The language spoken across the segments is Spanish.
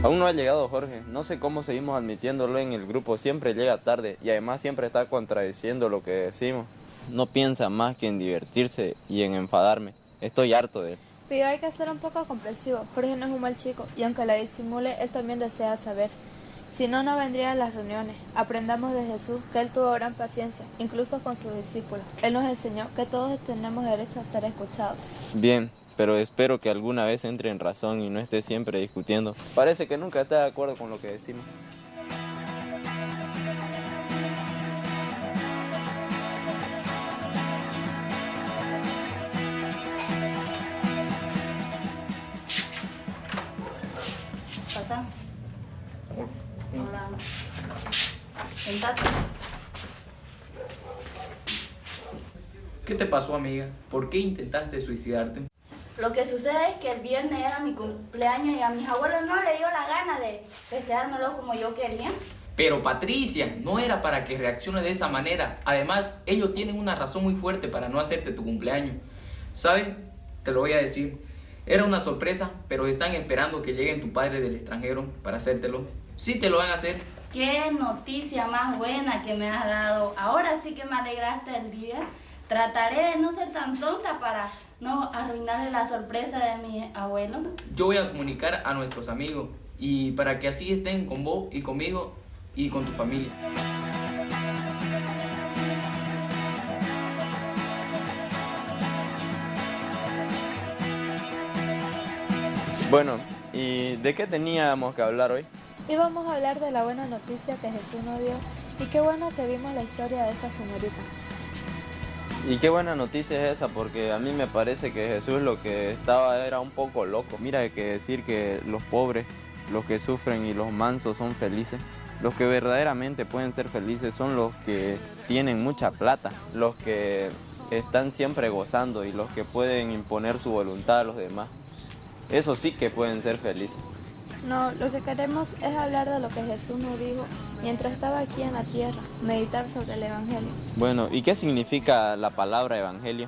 Aún no ha llegado Jorge, no sé cómo seguimos admitiéndolo en el grupo, siempre llega tarde y además siempre está contradiciendo lo que decimos. No piensa más que en divertirse y en enfadarme, estoy harto de él. Pero hay que ser un poco comprensivo, Jorge no es un mal chico y aunque la disimule, él también desea saber. Si no, no vendría a las reuniones. Aprendamos de Jesús que Él tuvo gran paciencia, incluso con sus discípulos. Él nos enseñó que todos tenemos derecho a ser escuchados. Bien, pero espero que alguna vez entre en razón y no esté siempre discutiendo. Parece que nunca está de acuerdo con lo que decimos. Pasa. Hola. Sentate. ¿Qué te pasó, amiga? ¿Por qué intentaste suicidarte? Lo que sucede es que el viernes era mi cumpleaños y a mis abuelos no les dio la gana de festejármelo como yo quería. Pero Patricia, no era para que reacciones de esa manera. Además, ellos tienen una razón muy fuerte para no hacerte tu cumpleaños. ¿Sabes? Te lo voy a decir. Era una sorpresa, pero están esperando que lleguen tu padre del extranjero para hacértelo. Sí te lo van a hacer. Qué noticia más buena que me has dado. Ahora sí que me alegraste el día. Trataré de no ser tan tonta para no arruinarle la sorpresa de mi abuelo. Yo voy a comunicar a nuestros amigos y para que así estén con vos y conmigo y con tu familia. Bueno, ¿y de qué teníamos que hablar hoy? Y vamos a hablar de la buena noticia que Jesús nos dio y qué bueno que vimos la historia de esa señorita. Y qué buena noticia es esa, porque a mí me parece que Jesús lo que estaba era un poco loco. Mira, hay que decir que los pobres, los que sufren y los mansos son felices. Los que verdaderamente pueden ser felices son los que tienen mucha plata, los que están siempre gozando y los que pueden imponer su voluntad a los demás. Eso sí que pueden ser felices. No, lo que queremos es hablar de lo que Jesús nos dijo mientras estaba aquí en la tierra, meditar sobre el Evangelio. Bueno, ¿y qué significa la palabra evangelio?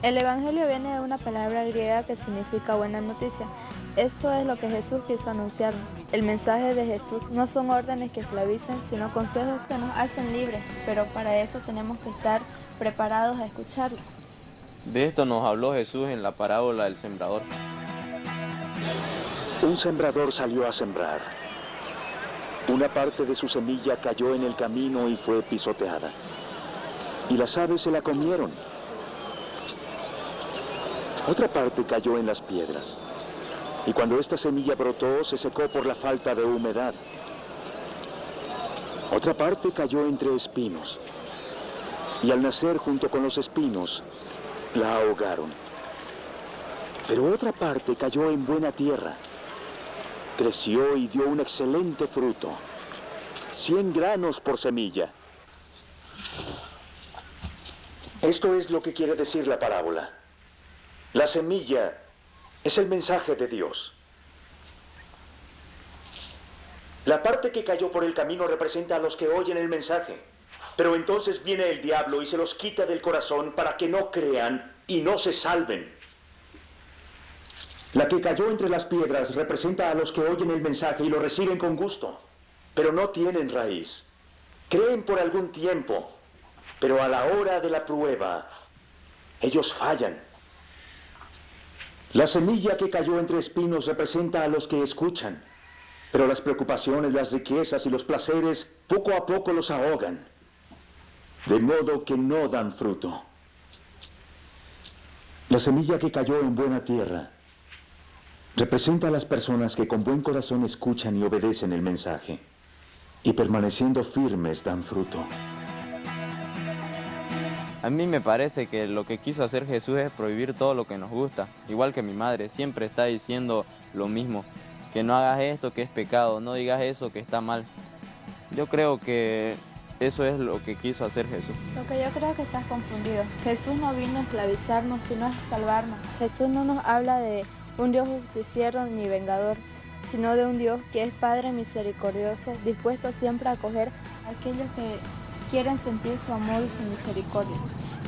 El Evangelio viene de una palabra griega que significa buena noticia. Eso es lo que Jesús quiso anunciarnos. El mensaje de Jesús no son órdenes que esclavizan, sino consejos que nos hacen libres, pero para eso tenemos que estar preparados a escucharlo. De esto nos habló Jesús en la parábola del sembrador. Un sembrador salió a sembrar. Una parte de su semilla cayó en el camino y fue pisoteada. Y las aves se la comieron. Otra parte cayó en las piedras. Y cuando esta semilla brotó, se secó por la falta de humedad. Otra parte cayó entre espinos. Y al nacer junto con los espinos, la ahogaron. Pero otra parte cayó en buena tierra. Creció y dio un excelente fruto. 100 granos por semilla. Esto es lo que quiere decir la parábola. La semilla es el mensaje de Dios. La parte que cayó por el camino representa a los que oyen el mensaje. Pero entonces viene el diablo y se los quita del corazón para que no crean y no se salven. La que cayó entre las piedras representa a los que oyen el mensaje y lo reciben con gusto, pero no tienen raíz. Creen por algún tiempo, pero a la hora de la prueba, ellos fallan. La semilla que cayó entre espinos representa a los que escuchan, pero las preocupaciones, las riquezas y los placeres poco a poco los ahogan, de modo que no dan fruto. La semilla que cayó en buena tierra representa a las personas que con buen corazón escuchan y obedecen el mensaje, y permaneciendo firmes dan fruto. A mí me parece que lo que quiso hacer Jesús es prohibir todo lo que nos gusta. Igual que mi madre, siempre está diciendo lo mismo, que no hagas esto que es pecado, no digas eso que está mal. Yo creo que eso es lo que quiso hacer Jesús. Lo que yo creo que estás confundido. Jesús no vino a esclavizarnos, sino a salvarnos. Jesús no nos habla de un Dios justiciero ni vengador, sino de un Dios que es Padre misericordioso, dispuesto siempre a acoger a aquellos que quieren sentir su amor y su misericordia.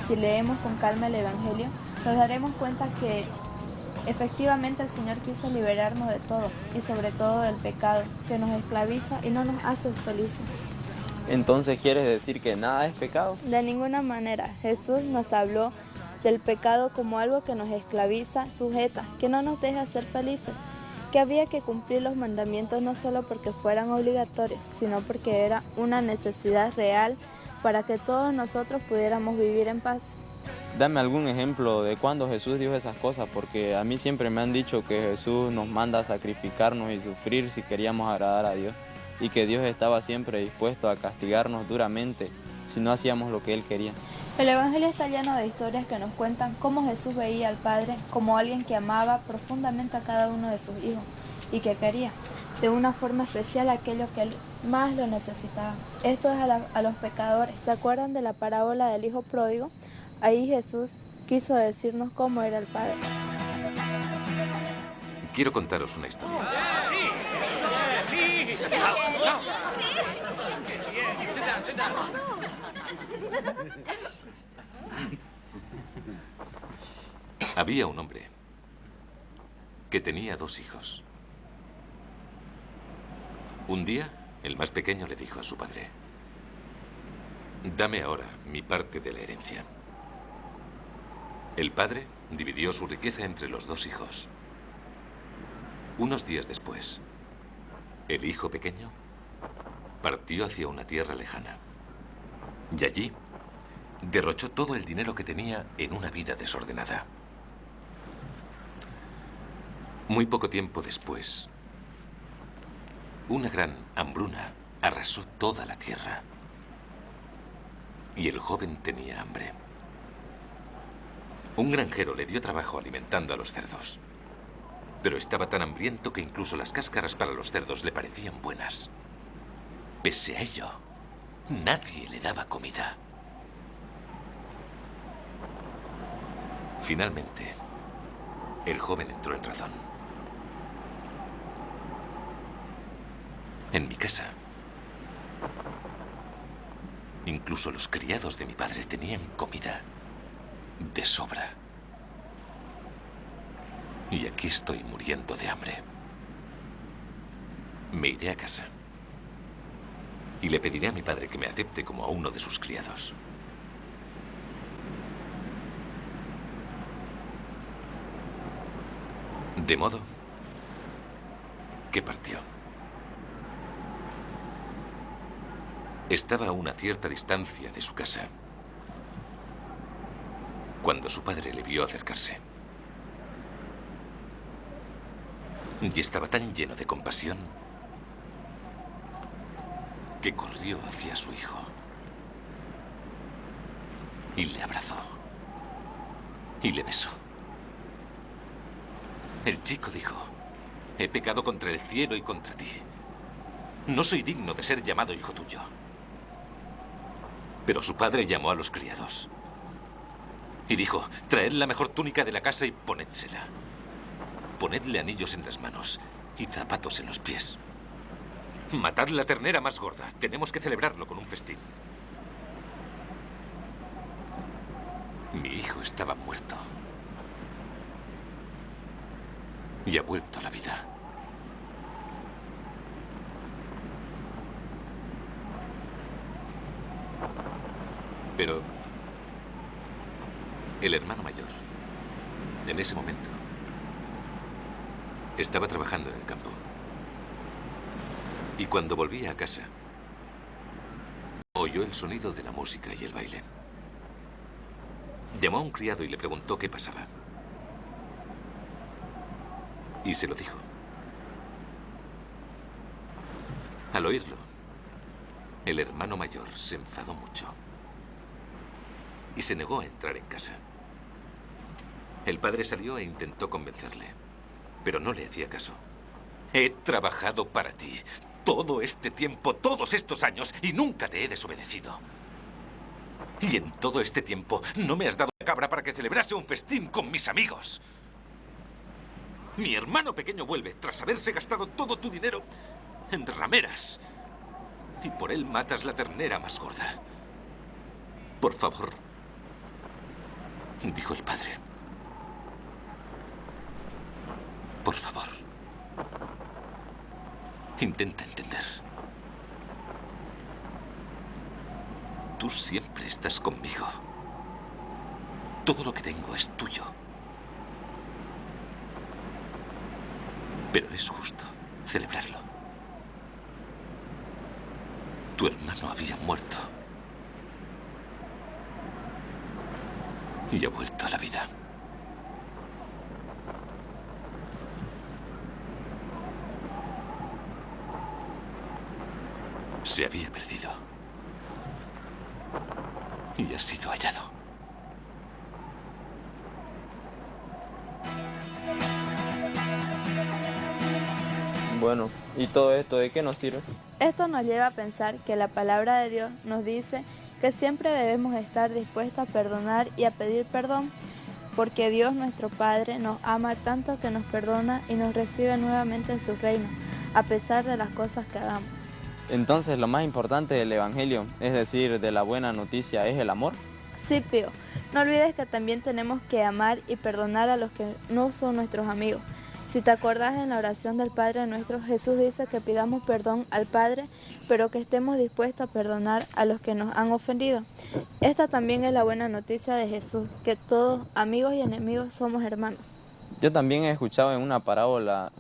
Si leemos con calma el Evangelio, nos daremos cuenta que Efectivamente, el Señor quiso liberarnos de todo y sobre todo del pecado, que nos esclaviza y no nos hace felices. Entonces, ¿quieres decir que nada es pecado? De ninguna manera. Jesús nos habló del pecado como algo que nos esclaviza, sujeta, que no nos deja ser felices, que había que cumplir los mandamientos no solo porque fueran obligatorios, sino porque era una necesidad real para que todos nosotros pudiéramos vivir en paz. Dame algún ejemplo de cuándo Jesús dijo esas cosas, porque a mí siempre me han dicho que Jesús nos manda a sacrificarnos y sufrir si queríamos agradar a Dios, y que Dios estaba siempre dispuesto a castigarnos duramente si no hacíamos lo que Él quería. El Evangelio está lleno de historias que nos cuentan cómo Jesús veía al Padre como alguien que amaba profundamente a cada uno de sus hijos y que quería de una forma especial a aquellos que Él más lo necesitaban. Esto es a los pecadores. ¿Se acuerdan de la parábola del hijo pródigo? Ahí Jesús quiso decirnos cómo era el Padre. Quiero contaros una historia. Había un hombre que tenía 2 hijos. Un día, el más pequeño le dijo a su padre: «Dame ahora mi parte de la herencia». El padre dividió su riqueza entre los 2 hijos. Unos días después, el hijo pequeño partió hacia una tierra lejana y allí derrochó todo el dinero que tenía en una vida desordenada. Muy poco tiempo después, una gran hambruna arrasó toda la tierra y el joven tenía hambre. Un granjero le dio trabajo alimentando a los cerdos, pero estaba tan hambriento que incluso las cáscaras para los cerdos le parecían buenas. Pese a ello, nadie le daba comida. Finalmente, el joven entró en razón. En mi casa, incluso los criados de mi padre tenían comida de sobra. Y aquí estoy muriendo de hambre. Me iré a casa y le pediré a mi padre que me acepte como a uno de sus criados. De modo que partió. Estaba a una cierta distancia de su casa cuando su padre le vio acercarse. Y estaba tan lleno de compasión que corrió hacia su hijo y le abrazó y le besó. El chico dijo: «He pecado contra el cielo y contra ti. No soy digno de ser llamado hijo tuyo». Pero su padre llamó a los criados y dijo: «Traed la mejor túnica de la casa y ponédsela. Ponedle anillos en las manos y zapatos en los pies. Matad la ternera más gorda. Tenemos que celebrarlo con un festín». Mi hijo estaba muerto y ha vuelto a la vida. Pero el hermano mayor, en ese momento, estaba trabajando en el campo. Y cuando volvía a casa, oyó el sonido de la música y el baile. Llamó a un criado y le preguntó qué pasaba. Y se lo dijo. Al oírlo, el hermano mayor se enfadó mucho y se negó a entrar en casa. El padre salió e intentó convencerle, pero no le hacía caso. «He trabajado para ti todo este tiempo, todos estos años, y nunca te he desobedecido. Y en todo este tiempo no me has dado la cabra para que celebrase un festín con mis amigos. Mi hermano pequeño vuelve tras haberse gastado todo tu dinero en rameras. Y por él matas la ternera más gorda. Por favor», dijo el padre, Por favor, intenta entender. Tú siempre estás conmigo. Todo lo que tengo es tuyo. Pero es justo celebrarlo. Tu hermano había muerto. Y ha vuelto a la vida. Se había perdido. Y ha sido hallado. Bueno, ¿y todo esto de qué nos sirve? Esto nos lleva a pensar que la palabra de Dios nos dice que siempre debemos estar dispuestos a perdonar y a pedir perdón, porque Dios nuestro Padre nos ama tanto que nos perdona y nos recibe nuevamente en su reino, a pesar de las cosas que hagamos. Entonces, lo más importante del Evangelio, es decir, de la buena noticia, es el amor. Sí, Pío, no olvides que también tenemos que amar y perdonar a los que no son nuestros amigos. Si te acuerdas, en la oración del Padre Nuestro, Jesús dice que pidamos perdón al Padre, pero que estemos dispuestos a perdonar a los que nos han ofendido. Esta también es la buena noticia de Jesús, que todos, amigos y enemigos, somos hermanos. Yo también he escuchado en una parábola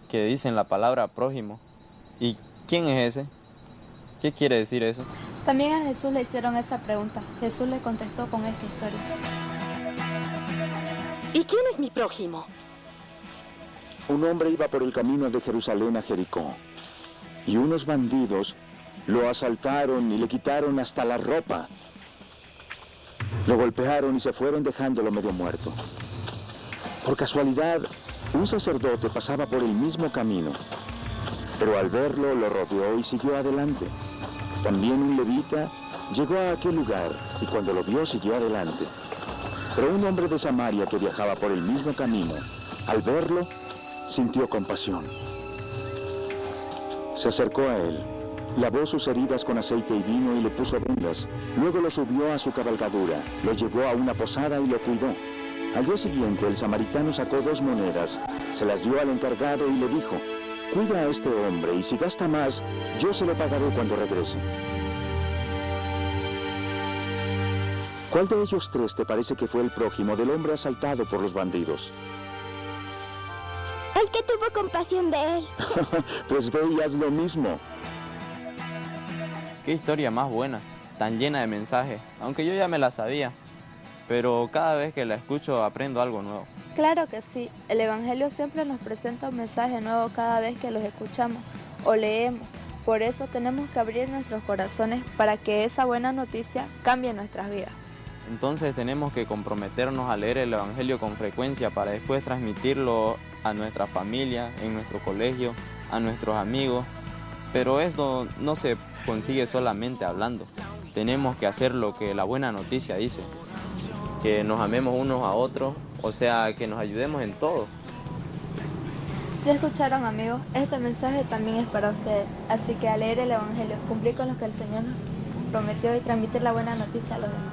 que dicen la palabra prójimo. ¿Y quién es ese? ¿Qué quiere decir eso? También a Jesús le hicieron esa pregunta. Jesús le contestó con esta historia. ¿Y quién es mi prójimo? Un hombre iba por el camino de Jerusalén a Jericó, y unos bandidos lo asaltaron y le quitaron hasta la ropa. Lo golpearon y se fueron dejándolo medio muerto. Por casualidad, un sacerdote pasaba por el mismo camino, pero al verlo lo rodeó y siguió adelante. También un levita llegó a aquel lugar y cuando lo vio siguió adelante. Pero un hombre de Samaria que viajaba por el mismo camino, al verlo, sintió compasión. Se acercó a él, lavó sus heridas con aceite y vino y le puso vendas. Luego lo subió a su cabalgadura, lo llevó a una posada y lo cuidó. Al día siguiente el samaritano sacó 2 monedas, se las dio al encargado y le dijo: cuida a este hombre y si gasta más, yo se lo pagaré cuando regrese. ¿Cuál de ellos 3 te parece que fue el prójimo del hombre asaltado por los bandidos? El que tuvo compasión de él. Pues ve y haz lo mismo. Qué historia más buena, tan llena de mensajes, aunque yo ya me la sabía, pero cada vez que la escucho aprendo algo nuevo. Claro que sí, el Evangelio siempre nos presenta un mensaje nuevo cada vez que los escuchamos o leemos. Por eso tenemos que abrir nuestros corazones para que esa buena noticia cambie nuestras vidas. Entonces tenemos que comprometernos a leer el Evangelio con frecuencia para después transmitirlo a nuestra familia, en nuestro colegio, a nuestros amigos. Pero esto no se consigue solamente hablando. Tenemos que hacer lo que la buena noticia dice, que nos amemos unos a otros, o sea, que nos ayudemos en todo. Ya escucharon, amigos, este mensaje también es para ustedes. Así que al leer el Evangelio, cumplir con lo que el Señor nos prometió y transmitir la buena noticia a los demás.